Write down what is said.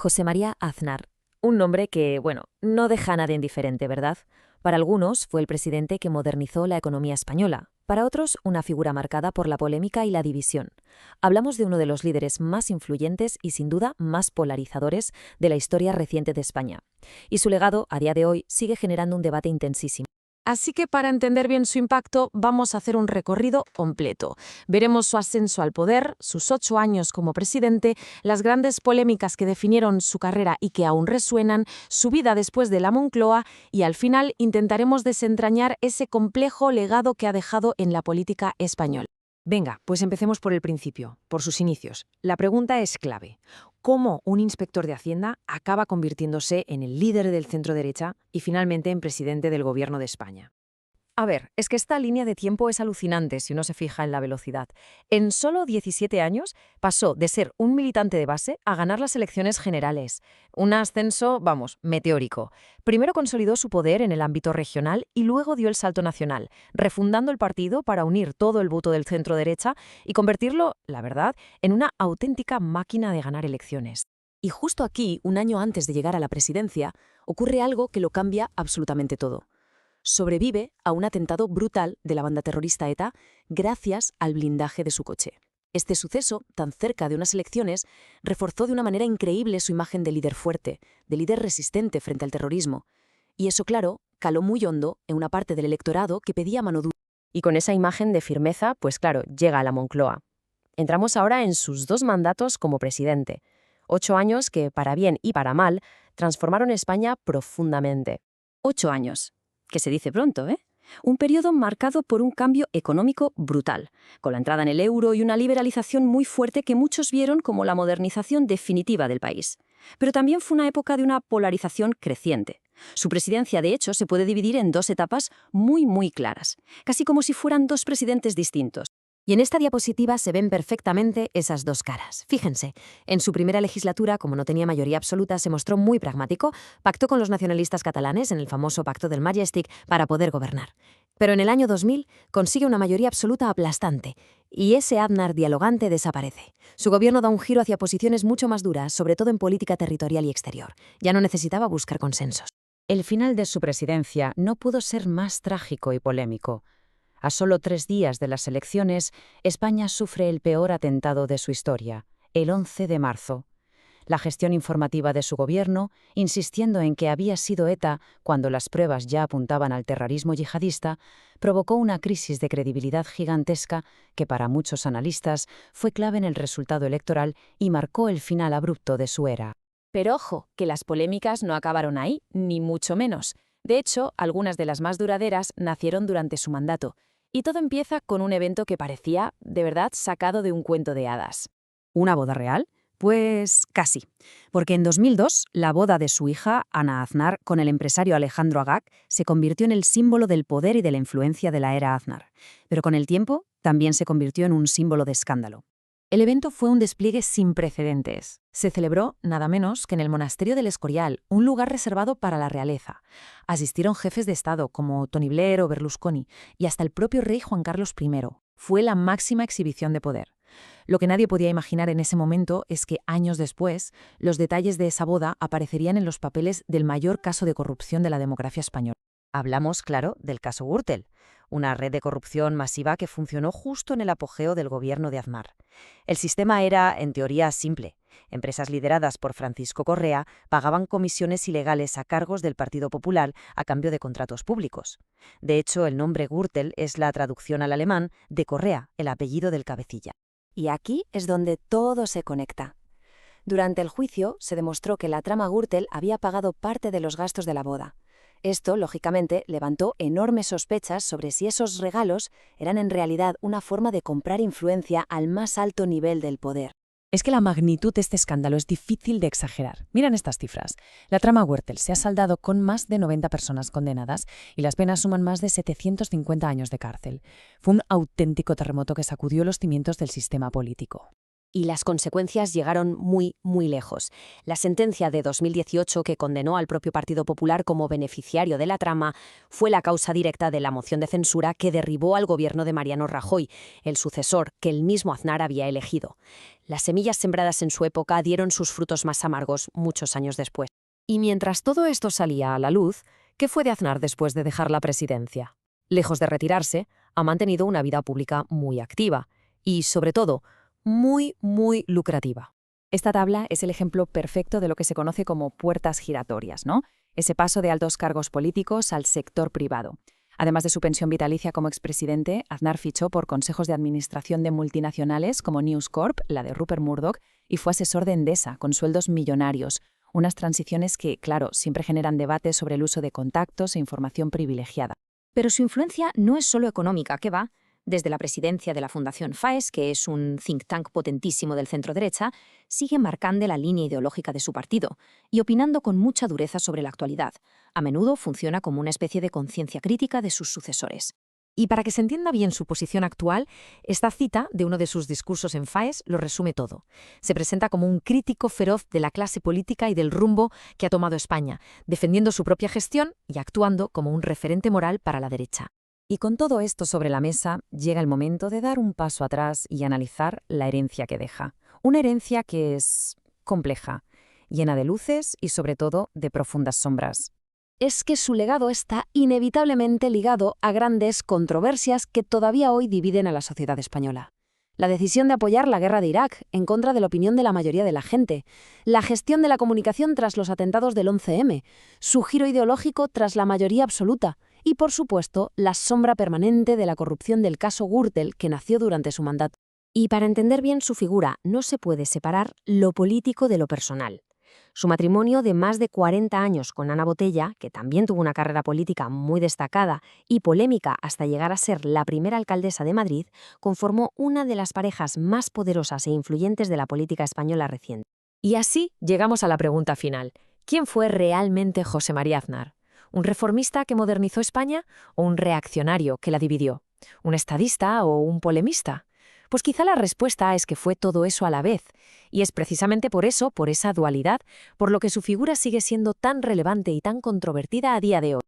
José María Aznar. Un nombre que, bueno, no deja a nadie indiferente, ¿verdad? Para algunos fue el presidente que modernizó la economía española, para otros una figura marcada por la polémica y la división. Hablamos de uno de los líderes más influyentes y sin duda más polarizadores de la historia reciente de España. Y su legado, a día de hoy, sigue generando un debate intensísimo. Así que para entender bien su impacto, vamos a hacer un recorrido completo. Veremos su ascenso al poder, sus 8 años como presidente, las grandes polémicas que definieron su carrera y que aún resuenan, su vida después de la Moncloa y al final intentaremos desentrañar ese complejo legado que ha dejado en la política española. Venga, pues empecemos por el principio, por sus inicios. La pregunta es clave. ¿Cómo un inspector de Hacienda acaba convirtiéndose en el líder del centro-derecha y finalmente en presidente del Gobierno de España? A ver, es que esta línea de tiempo es alucinante si uno se fija en la velocidad. En solo 17 años pasó de ser un militante de base a ganar las elecciones generales. Un ascenso, vamos, meteórico. Primero consolidó su poder en el ámbito regional y luego dio el salto nacional, refundando el partido para unir todo el voto del centro-derecha y convertirlo, la verdad, en una auténtica máquina de ganar elecciones. Y justo aquí, un año antes de llegar a la presidencia, ocurre algo que lo cambia absolutamente todo. Sobrevive a un atentado brutal de la banda terrorista ETA gracias al blindaje de su coche. Este suceso, tan cerca de unas elecciones, reforzó de una manera increíble su imagen de líder fuerte, de líder resistente frente al terrorismo. Y eso, claro, caló muy hondo en una parte del electorado que pedía mano dura. Y con esa imagen de firmeza, pues claro, llega a la Moncloa. Entramos ahora en sus 2 mandatos como presidente. 8 años que, para bien y para mal, transformaron España profundamente. 8 años, que se dice pronto, ¿eh? Un periodo marcado por un cambio económico brutal, con la entrada en el euro y una liberalización muy fuerte que muchos vieron como la modernización definitiva del país. Pero también fue una época de una polarización creciente. Su presidencia, de hecho, se puede dividir en 2 etapas muy claras, casi como si fueran 2 presidentes distintos. Y en esta diapositiva se ven perfectamente esas 2 caras. Fíjense, en su primera legislatura, como no tenía mayoría absoluta, se mostró muy pragmático, pactó con los nacionalistas catalanes en el famoso Pacto del Majestic para poder gobernar. Pero en el año 2000 consigue una mayoría absoluta aplastante, y ese Aznar dialogante desaparece. Su gobierno da un giro hacia posiciones mucho más duras, sobre todo en política territorial y exterior. Ya no necesitaba buscar consensos. El final de su presidencia no pudo ser más trágico y polémico. A solo 3 días de las elecciones, España sufre el peor atentado de su historia, el 11 de marzo. La gestión informativa de su gobierno, insistiendo en que había sido ETA cuando las pruebas ya apuntaban al terrorismo yihadista, provocó una crisis de credibilidad gigantesca que para muchos analistas fue clave en el resultado electoral y marcó el final abrupto de su era. Pero ojo, que las polémicas no acabaron ahí, ni mucho menos. De hecho, algunas de las más duraderas nacieron durante su mandato. Y todo empieza con un evento que parecía, de verdad, sacado de un cuento de hadas. ¿Una boda real? Pues casi, porque en 2002 la boda de su hija, Ana Aznar, con el empresario Alejandro Agag, se convirtió en el símbolo del poder y de la influencia de la era Aznar. Pero con el tiempo también se convirtió en un símbolo de escándalo. El evento fue un despliegue sin precedentes. Se celebró nada menos que en el Monasterio del Escorial, un lugar reservado para la realeza. Asistieron jefes de Estado como Tony Blair o Berlusconi y hasta el propio rey Juan Carlos I. Fue la máxima exhibición de poder. Lo que nadie podía imaginar en ese momento es que años después, los detalles de esa boda aparecerían en los papeles del mayor caso de corrupción de la democracia española. Hablamos, claro, del caso Gürtel, una red de corrupción masiva que funcionó justo en el apogeo del gobierno de Aznar. El sistema era, en teoría, simple. Empresas lideradas por Francisco Correa pagaban comisiones ilegales a cargos del Partido Popular a cambio de contratos públicos. De hecho, el nombre Gürtel es la traducción al alemán de Correa, el apellido del cabecilla. Y aquí es donde todo se conecta. Durante el juicio se demostró que la trama Gürtel había pagado parte de los gastos de la boda. Esto, lógicamente, levantó enormes sospechas sobre si esos regalos eran en realidad una forma de comprar influencia al más alto nivel del poder. Es que la magnitud de este escándalo es difícil de exagerar. Miren estas cifras. La trama Gürtel se ha saldado con más de 90 personas condenadas y las penas suman más de 750 años de cárcel. Fue un auténtico terremoto que sacudió los cimientos del sistema político. Y las consecuencias llegaron muy, muy lejos. La sentencia de 2018 que condenó al propio Partido Popular como beneficiario de la trama fue la causa directa de la moción de censura que derribó al gobierno de Mariano Rajoy, el sucesor que el mismo Aznar había elegido. Las semillas sembradas en su época dieron sus frutos más amargos muchos años después. Y mientras todo esto salía a la luz, ¿qué fue de Aznar después de dejar la presidencia? Lejos de retirarse, ha mantenido una vida pública muy activa y, sobre todo, muy, muy lucrativa. Esta tabla es el ejemplo perfecto de lo que se conoce como puertas giratorias, ¿no? Ese paso de altos cargos políticos al sector privado. Además de su pensión vitalicia como expresidente, Aznar fichó por consejos de administración de multinacionales como News Corp, la de Rupert Murdoch, y fue asesor de Endesa, con sueldos millonarios. Unas transiciones que, claro, siempre generan debate sobre el uso de contactos e información privilegiada. Pero su influencia no es solo económica, ¿qué va? Desde la presidencia de la Fundación FAES, que es un think tank potentísimo del centro-derecha, sigue marcando la línea ideológica de su partido y opinando con mucha dureza sobre la actualidad. A menudo funciona como una especie de conciencia crítica de sus sucesores. Y para que se entienda bien su posición actual, esta cita de uno de sus discursos en FAES lo resume todo. Se presenta como un crítico feroz de la clase política y del rumbo que ha tomado España, defendiendo su propia gestión y actuando como un referente moral para la derecha. Y con todo esto sobre la mesa, llega el momento de dar un paso atrás y analizar la herencia que deja. Una herencia que es compleja, llena de luces y sobre todo de profundas sombras. Es que su legado está inevitablemente ligado a grandes controversias que todavía hoy dividen a la sociedad española. La decisión de apoyar la guerra de Irak en contra de la opinión de la mayoría de la gente, la gestión de la comunicación tras los atentados del 11M, su giro ideológico tras la mayoría absoluta y, por supuesto, la sombra permanente de la corrupción del caso Gürtel que nació durante su mandato. Y para entender bien su figura, no se puede separar lo político de lo personal. Su matrimonio de más de 40 años con Ana Botella, que también tuvo una carrera política muy destacada y polémica hasta llegar a ser la primera alcaldesa de Madrid, conformó una de las parejas más poderosas e influyentes de la política española reciente. Y así llegamos a la pregunta final. ¿Quién fue realmente José María Aznar? ¿Un reformista que modernizó España o un reaccionario que la dividió? ¿Un estadista o un polemista? Pues quizá la respuesta es que fue todo eso a la vez, y es precisamente por eso, por esa dualidad, por lo que su figura sigue siendo tan relevante y tan controvertida a día de hoy.